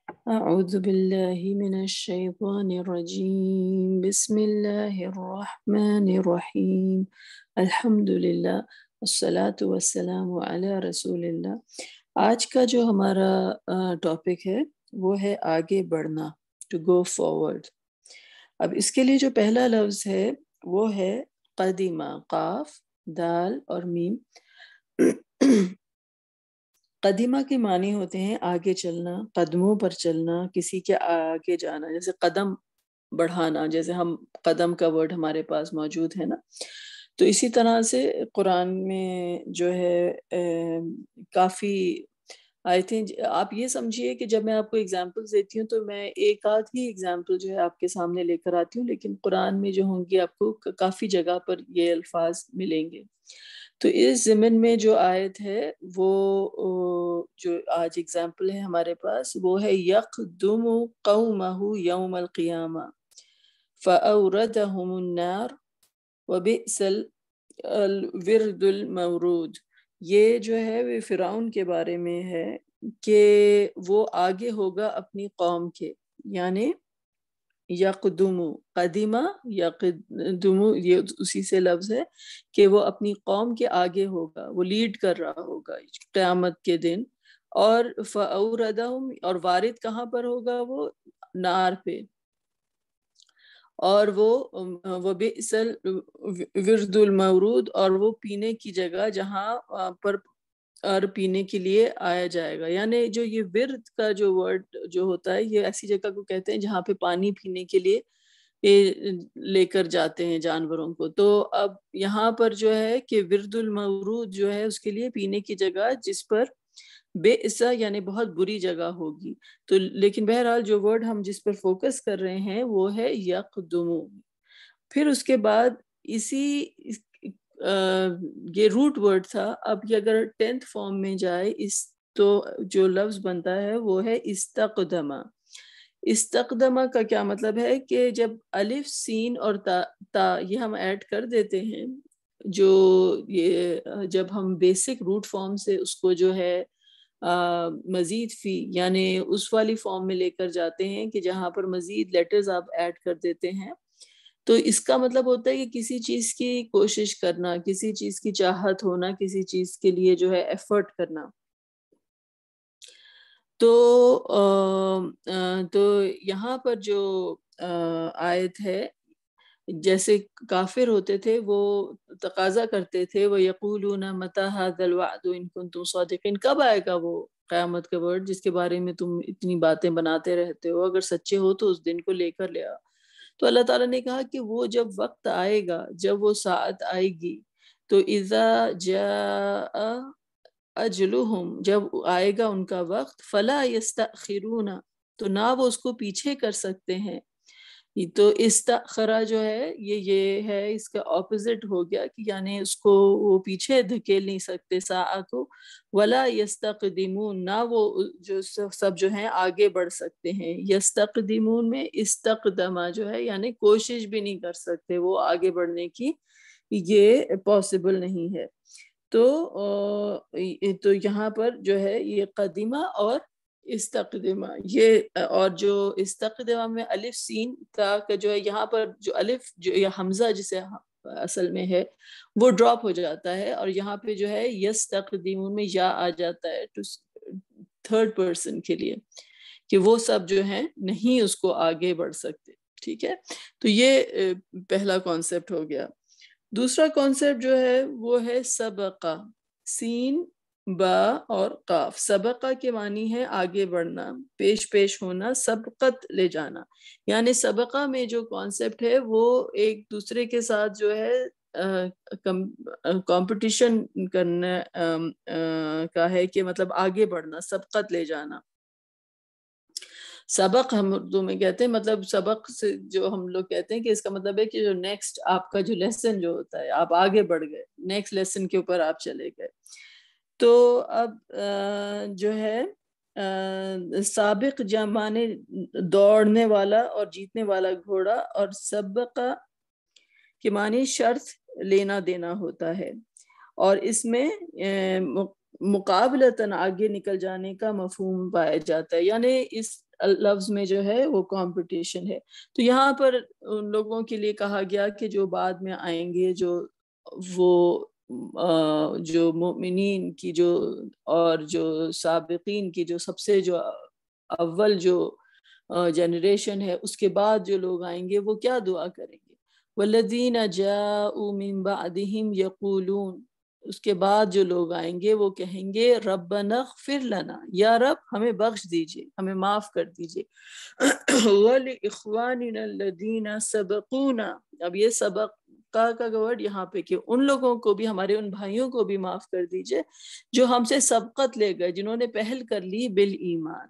أعوذ بالله من الشيطان الرجيم بسم الله الرحمن الرحیم الحمد للہ والصلاة والسلام علی رسول اللہ۔ آج کا جو ہمارا ٹاپک ہے وہ ہے آگے بڑھنا، ٹو گو فارورڈ۔ اب اس کے لیے جو پہلا لفظ ہے وہ ہے قدیمہ، قاف دال اور میم۔ قدیمہ کے معنی ہوتے ہیں آگے چلنا، قدموں پر چلنا، کسی کے آگے جانا، جیسے قدم بڑھانا، جیسے ہم قدم کا ورڈ ہمارے پاس موجود ہے نا، تو اسی طرح سے قرآن میں جو ہے کافی آئی تھنک آپ یہ سمجھیے کہ جب میں آپ کو ایگزامپلز دیتی ہوں تو میں ایک آدھ ہی ایگزامپل جو ہے آپ کے سامنے لے کر آتی ہوں، لیکن قرآن میں جو ہوں گی آپ کو کافی جگہ پر یہ الفاظ ملیں گے۔ تو اس ضمن میں جو آیت ہے وہ جو آج اگزامپل ہے ہمارے پاس وہ ہے یقدم قومہ یوم القیامہ فأوردہم النار وبئس الورد المورود۔ یہ جو ہے وہ فرعون کے بارے میں ہے کہ وہ آگے ہوگا اپنی قوم کے، یعنی یقدم، قدیمہ یقدم، یہ اسی سے لفظ ہے کہ وہ اپنی قوم کے آگے ہوگا، وہ لیڈ کر رہا ہوگا قیامت کے دن۔ اور فاوردہم، اور وارد کہاں پر ہوگا؟ وہ نار پہ۔ اور وہ بئس الورد المورود، اور وہ پینے کی جگہ جہاں پر اور پینے کے لیے آیا جائے گا، یعنی جو یہ ورد کا جو ورڈ جو ہوتا ہے یہ ایسی جگہ کو کہتے ہیں جہاں پہ پانی پینے کے لیے یہ لے کر جاتے ہیں جانوروں کو۔ تو اب یہاں پر جو ہے کہ ورد المورود جو ہے اس کے لیے پینے کی جگہ جس پر بئسا یعنی بہت بری جگہ ہوگی۔ تو لیکن بہرحال جو ورڈ ہم جس پر فوکس کر رہے ہیں وہ ہے یقدم۔ پھر اس کے بعد اسی یہ روٹ ورڈ تھا، اب یہ اگر 10th فارم میں جائے اس تو جو لفظ بنتا ہے وہ ہے استقدمہ۔ استقدمہ کا کیا مطلب ہے کہ جب الف سین اور تا یہ ہم ایڈ کر دیتے ہیں، جو یہ جب ہم بیسک روٹ فارم سے اس کو جو ہے مزید فی یعنی اس والی فارم میں لے کر جاتے ہیں کہ جہاں پر مزید لیٹرز آپ ایڈ کر دیتے ہیں، تو اس کا مطلب ہوتا ہے کہ کسی چیز کی کوشش کرنا، کسی چیز کی چاہت ہونا، کسی چیز کے لیے جو ہے ایفرٹ کرنا۔ تو یہاں پر جو آیت ہے، جیسے کافر ہوتے تھے وہ تقاضا کرتے تھے، وَيَقُولُونَ مَتَى هَذَا الْوَعْدُ إِن كُنتُمْ صَادِقِينَ، کب آئے گا وہ قیامت کا ورڈ جس کے بارے میں تم اتنی باتیں بناتے رہتے ہو، اگر سچے ہو تو اس دن کو لے کر لے آؤ۔ تو اللہ تعالیٰ نے کہا کہ وہ جب وقت آئے گا، جب وہ ساعت آئے گی، تو اذا جاء اجلہم، جب آئے گا ان کا وقت، فلا یستأخرون، تو نہ وہ اس کو پیچھے کر سکتے ہیں۔ تو استخرا جو ہے یہ ہے، اس کا اپوزٹ ہو گیا کہ یعنی اس کو وہ پیچھے دھکیل نہیں سکتے ساعہ کو، ولا یستقدمون، نہ وہ جو سب جو ہیں آگے بڑھ سکتے ہیں۔ یستقدمون میں استقدمہ جو ہے یعنی کوشش بھی نہیں کر سکتے وہ آگے بڑھنے کی، یہ پاسبل نہیں ہے۔ تو یہاں پر جو ہے یہ قدیمہ اور استقدمہ، یہ اور جو استقدمہ میں الف سین کا جو ہے یہاں پر جو الف جو یا حمزہ جسے اصل میں ہے وہ ڈراپ ہو جاتا ہے، اور یہاں پہ جو ہے یستقدمون میں یا آ جاتا ہے تھرڈ پرسن کے لیے، کہ وہ سب جو ہیں نہیں اس کو آگے بڑھ سکتے۔ ٹھیک ہے، تو یہ پہلا کانسیپٹ ہو گیا۔ دوسرا کانسیپٹ جو ہے وہ ہے سبقہ، سین با اور قاف۔ سبقہ کے معنی ہے آگے بڑھنا، پیش پیش ہونا، سبقت لے جانا، یعنی سبقہ میں جو کانسیپٹ ہے وہ ایک دوسرے کے ساتھ جو ہے کمپٹیشن کرنا کا ہے، کہ مطلب آگے بڑھنا، سبقت لے جانا۔ سبق ہم اردو میں کہتے ہیں، مطلب سبق سے جو ہم لوگ کہتے ہیں کہ اس کا مطلب ہے کہ جو نیکسٹ آپ کا جو لیسن جو ہوتا ہے، آپ آگے بڑھ گئے، نیکسٹ لیسن کے اوپر آپ چلے گئے۔ تو اب جو ہے سابق جمانے دوڑنے والا اور جیتنے والا گھوڑا، اور سبقہ کے معنی شرط لینا دینا ہوتا ہے، اور اس میں مقابلتاً آگے نکل جانے کا مفہوم پایا جاتا ہے، یعنی اس لفظ میں جو ہے وہ کمپٹیشن ہے. تو یہاں پر ان لوگوں کے لیے کہا گیا کہ جو بعد میں آئیں گے، جو وہ جو مومنین کی جو اور جو سابقین کی جو سب سے جو اول جو جنریشن ہے، اس کے بعد جو لوگ آئیں گے وہ کیا دعا کریں گے؟ والذین جاءوا من بعدہم یقولون، اس کے بعد جو لوگ آئیں گے وہ کہیں گے ربنا اغفر لنا، یا رب ہمیں بخش دیجئے، ہمیں معاف کر دیجئے. وَلِإِخْوَانِنَا الَّذِينَ سَبَقُونَا، اب یہ سبق کا ورڈ یہاں پہ کہ ان لوگوں کو بھی، ہمارے ان بھائیوں کو بھی معاف کر دیجئے جو ہم سے سبقت لے گئے، جنہوں نے پہل کر لی بالایمان،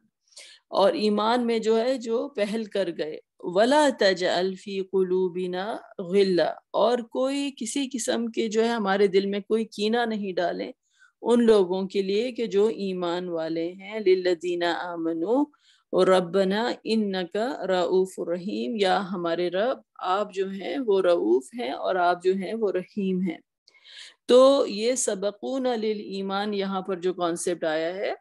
اور ایمان میں جو ہے جو پہل کر گئے. وَلَا تَجْعَلْ فِي قُلُوبِنَا غِلًّا، اور کوئی کسی قسم کے جو ہے ہمارے دل میں کوئی کینہ نہیں ڈالیں ان لوگوں کے لیے کہ جو ایمان والے ہیں. لِلَّذِينَ آمَنُوا رَبَّنَا إِنَّكَ رَؤُوفٌ رَحِيمٌ، یا ہمارے رب آپ جو ہیں وہ رؤوف ہیں اور آپ جو ہیں وہ رحیم ہیں. تو یہ سبقون للایمان یہاں پر جو کانسیپٹ آیا ہے،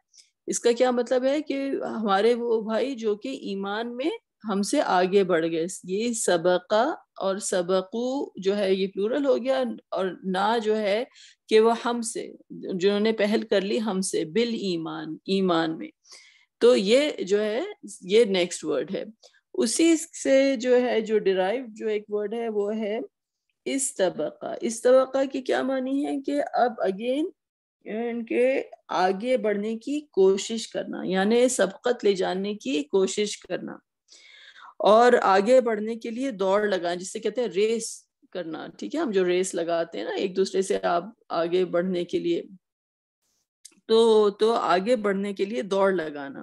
اس کا کیا مطلب ہے کہ ہمارے وہ بھائی جو کہ ایمان میں ہم سے آگے بڑھ گئے. یہ سبقہ اور سبقو جو ہے یہ پلورل ہو گیا، اور نہ جو ہے کہ وہ ہم سے، جنہوں نے پہل کر لی ہم سے بالایمان، ایمان میں. تو یہ جو ہے یہ نیکسٹ ورڈ ہے. اسی سے جو ہے جو ڈرائیو جو ایک ورڈ ہے وہ ہے استبقہ. استبقہ کی کیا معنی ہے کہ اب اگین ان کے آگے بڑھنے کی کوشش کرنا، یعنی سبقت لے جانے کی کوشش کرنا، اور آگے بڑھنے کے لیے دوڑ لگانا، جس سے کہتے ہیں ریس کرنا. ٹھیک ہے، ہم جو ریس لگاتے ہیں نا ایک دوسرے سے آپ آگے بڑھنے کے لیے، تو آگے بڑھنے کے لیے دوڑ لگانا.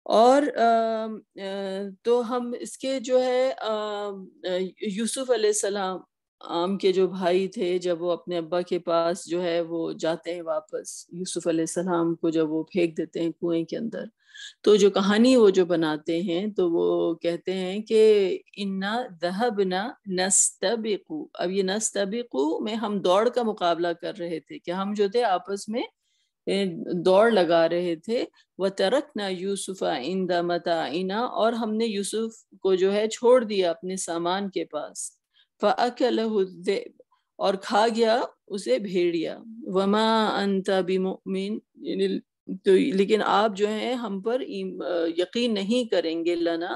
اور تو ہم اس کے جو ہے یوسف علیہ السلام کے جو بھائی تھے، جب وہ اپنے ابا کے پاس جو ہے وہ جاتے ہیں واپس، یوسف علیہ السلام کو جب وہ پھینک دیتے ہیں کنویں کے اندر، تو جو کہانی وہ جو بناتے ہیں تو وہ کہتے ہیں کہ انا ذهبنا نستبق. اب یہ نستبق میں ہم دوڑ کا مقابلہ کر رہے تھے کہ ہم جو تھے آپس میں دوڑ لگا رہے تھے. وَتَرَكْنَا يُوسُفَ عِنْدَ مَتَاعِنَا، اور ہم نے یوسف کو جو ہے چھوڑ دیا اپنے سامان کے پاس. فَأَكَلَهُ الذِّئْبُ، اور کھا گیا اسے بھیڑیا. وَمَا أَنْتَ بِمُؤْمِنٍ، تو لیکن آپ جو ہیں ہم پر یقین نہیں کریں گے. لنا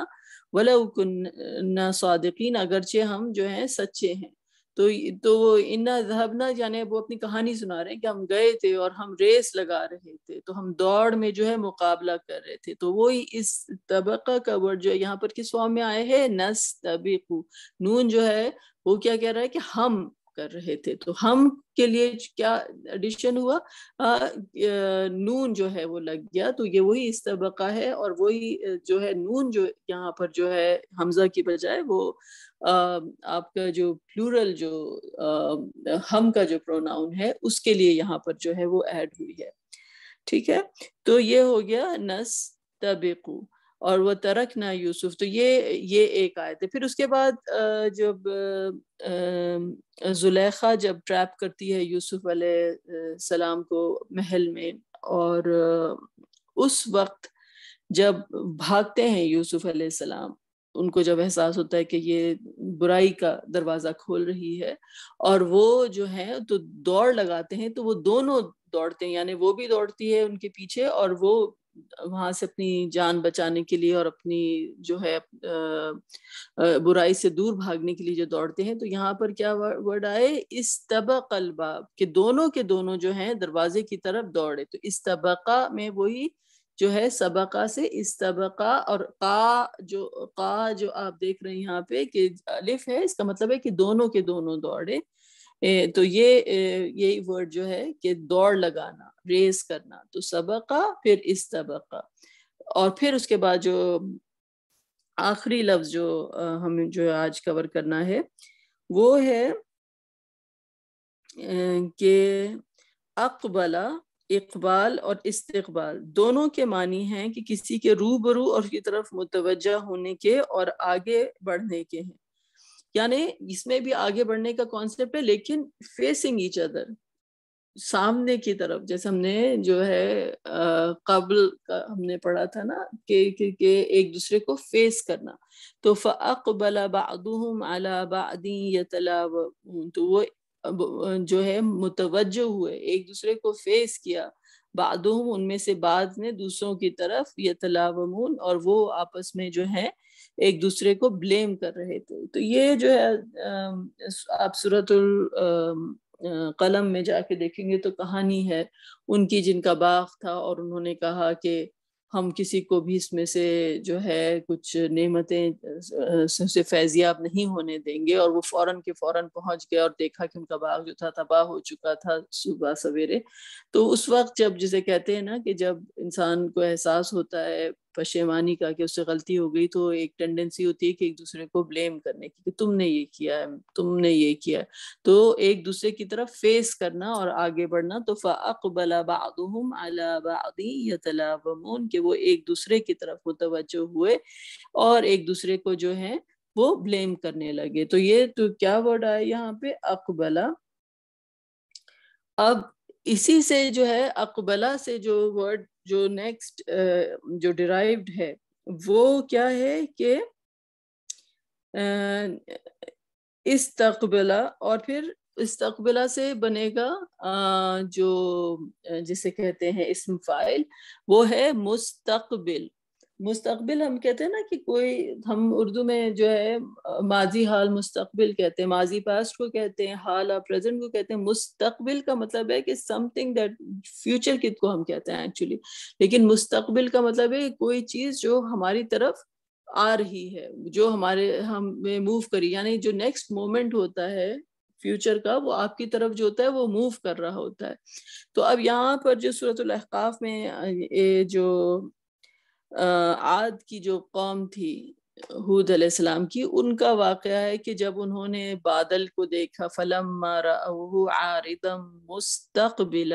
وَلَوْ كُنَّا صَادِقِينَ، اگرچہ ہم جو ہیں سچے ہیں. تو وہ انا ذهبنا یعنی وہ اپنی کہانی سنا رہے ہیں کہ ہم گئے تھے اور ہم ریس لگا رہے تھے، تو ہم دوڑ میں جو ہے مقابلہ کر رہے تھے. تو وہی اس طبقہ کا ورڈ جو یہاں پر کس فارم میں آئے ہے، نستبق. نون جو ہے وہ کیا کہہ رہا ہے کہ ہم کر رہے تھے. تو ہم کے لیے کیا ایڈیشن ہوا، نون جو ہے وہ لگ گیا. تو یہ وہی استبقہ ہے، اور وہی جو ہے نون جو یہاں پر جو ہے حمزہ کی بجائے وہ آپ کا جو پلورل جو ہم کا جو پروناؤن ہے اس کے لیے یہاں پر جو ہے وہ ایڈ ہوئی ہے. ٹھیک ہے، تو یہ ہو گیا نستبقو. اور وہ ترکنا یوسف، تو یہ ایک آیت ہے. پھر اس کے بعد جب زلیخا جب ٹریپ کرتی ہے یوسف علیہ السلام کو محل میں، اور اس وقت جب بھاگتے ہیں یوسف علیہ السلام، ان کو جب احساس ہوتا ہے کہ یہ برائی کا دروازہ کھول رہی ہے، اور وہ جو ہے تو دوڑ لگاتے ہیں، تو وہ دونوں دوڑتے ہیں، یعنی وہ بھی دوڑتی ہے ان کے پیچھے، اور وہ وہاں سے اپنی جان بچانے کے لیے اور اپنی جو ہے برائی سے دور بھاگنے کے لیے جو دوڑتے ہیں. تو یہاں پر کیا ورڈ آئے، استبق الباب، کہ دونوں کے دونوں جو ہیں دروازے کی طرف دوڑے. تو استبقہ میں وہی جو ہے سبقہ سے استبقہ، اور قا جو آپ دیکھ رہے ہیں یہاں پہ کہ الف ہے، اس کا مطلب ہے کہ دونوں کے دونوں دوڑے. تو یہی ورڈ جو ہے کہ دوڑ لگانا، ریس کرنا. تو سبقہ پھر استبقہ. اور پھر اس کے بعد جو آخری لفظ جو ہمیں جو آج کور کرنا ہے وہ ہے کہ اقبلہ، اقبال اور استقبال دونوں کے معنی ہیں کہ کسی کے روبرو اور کی طرف متوجہ ہونے کے اور آگے بڑھنے کے ہیں. یعنی اس میں بھی آگے بڑھنے کا کانسیپٹ ہے، لیکن فیسنگ ایچ ادر، سامنے کی طرف، جیسے ہم نے جو ہے قبل کا ہم نے پڑھا تھا نا کہ ایک دوسرے کو فیس کرنا، تو فَأَقْبَلَ بَعْضُهُمْ عَلَى بَعْضٍ يَتَلَاوَمُونَ، تو وہ جو ہے متوجہ ہوئے، ایک دوسرے کو فیس کیا، بعضهم ان میں سے بعض نے دوسروں کی طرف، یتلاومون اور وہ آپس میں جو ہے ایک دوسرے کو بلیم کر رہے تھے۔ تو یہ جو ہے آپ سورۃ قلم میں جا کے دیکھیں گے تو کہانی ہے ان کی جن کا باغ تھا، اور انہوں نے کہا کہ ہم کسی کو بھی اس میں سے جو ہے کچھ نعمتیں سے فیضیاب نہیں ہونے دیں گے، اور وہ فوراً کے فوراً پہنچ گیا اور دیکھا کہ ان کا باغ جو تھا تباہ ہو چکا تھا صبح سویرے۔ تو اس وقت جب جسے کہتے ہیں نا کہ جب انسان کو احساس ہوتا ہے پشیمانی کا کہ اس سے غلطی ہو گئی، تو ایک ٹینڈنسی ہوتی ہے کہ ایک دوسرے کو بلیم کرنے کی کہ تم نے یہ کیا ہے، تم نے یہ کیا ہے، تو ایک دوسرے کی طرف فیس کرنا اور آگے بڑھنا۔ تو فَأَقْبَلَ بَعْضُهُمْ عَلَى بَعْضٍ يَتَلَاوَمُونَ کہ وہ ایک دوسرے کی طرف متوجہ ہوئے اور ایک دوسرے کو جو ہے وہ بلیم کرنے لگے۔ تو یہ تو کیا ورڈ آیا یہاں پہ، اقبلا۔ اب اسی سے جو ہے اقبلا سے جو ورڈ جو نیکسٹ جو ڈیرائیوڈ ہے وہ کیا ہے کہ استقبلا، اور پھر استقبلا سے بنے گا جو جسے کہتے ہیں اسم فاعل، وہ ہے مستقبل۔ مستقبل ہم کہتے ہیں نا کہ کوئی، ہم اردو میں جو ہے ماضی حال مستقبل کہتے ہیں، ماضی پاسٹ کو کہتے ہیں، حال اور پریزنٹ کو کہتے ہیں۔ مستقبل کا مطلب ہے کہ سم تھنگ دیٹ، فیوچر کت کو ہم کہتے ہیں ایکچولی، لیکن مستقبل کا مطلب ہے کوئی چیز جو ہماری طرف آ رہی ہے، جو ہمارے ہمیں موو کری، یعنی جو نیکسٹ مومنٹ ہوتا ہے فیوچر کا، وہ آپ کی طرف جو ہوتا ہے وہ موو کر رہا ہوتا ہے۔ تو اب یہاں پر جو سورۃ الاحقاف میں جو عاد کی جو قوم تھی ہود علیہ السلام کی، ان کا واقعہ ہے کہ جب انہوں نے بادل کو دیکھا، فَلَمَّا رَأَوْهُ عَارِضًا مُسْتَقْبِلَ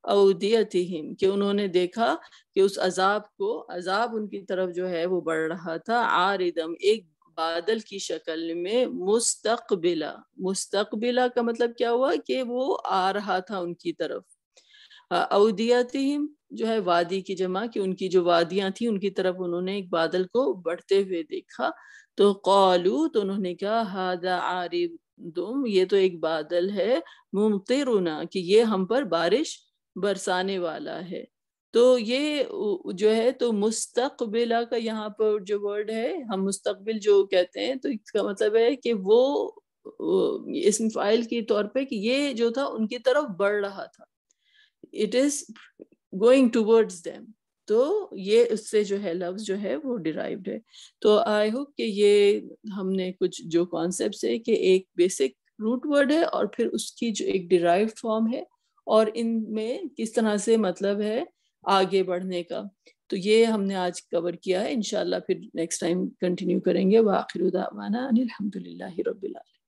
أَوْدِيَتِهِمْ کہ انہوں نے دیکھا کہ اس عذاب کو، عذاب ان کی طرف جو ہے وہ بڑھ رہا تھا، عارضً ایک بادل کی شکل میں، مستقبلہ، مستقبلہ کا مطلب کیا ہوا کہ وہ آ رہا تھا ان کی طرف۔ اودیاتہم جو ہے وادی کی جمع، کہ ان کی جو وادیاں تھیں ان کی طرف انہوں نے ایک بادل کو بڑھتے ہوئے دیکھا، تو قالو تو انہوں نے کہا ھذا عارض، یہ تو ایک بادل ہے، ممطرنا کہ یہ ہم پر بارش برسانے والا ہے۔ تو یہ جو ہے تو مستقبلہ کا یہاں پر جو ورڈ ہے، ہم مستقبل جو کہتے ہیں تو اس کا مطلب ہے کہ وہ اسم فاعل کے طور پہ کہ یہ جو تھا ان کی طرف بڑھ رہا تھا، it is going towards them۔ تو یہ اس سے جو ہے لفظ جو ہے وہ ڈیرائیوڈ ہے۔ تو آئی ہوپ کہ یہ ہم نے کچھ جو کانسیپٹس ہے کہ ایک بیسک روٹ ورڈ ہے اور پھر اس کی جو ایک ڈیرائیوڈ فارم ہے، اور ان میں کس طرح سے مطلب ہے آگے بڑھنے کا، تو یہ ہم نے آج کور کیا ہے۔ انشاءاللہ پھر نیکسٹ ٹائم کنٹینیو کریں گے۔ وآخر دعوانا ان الحمد للہ رب العالمین۔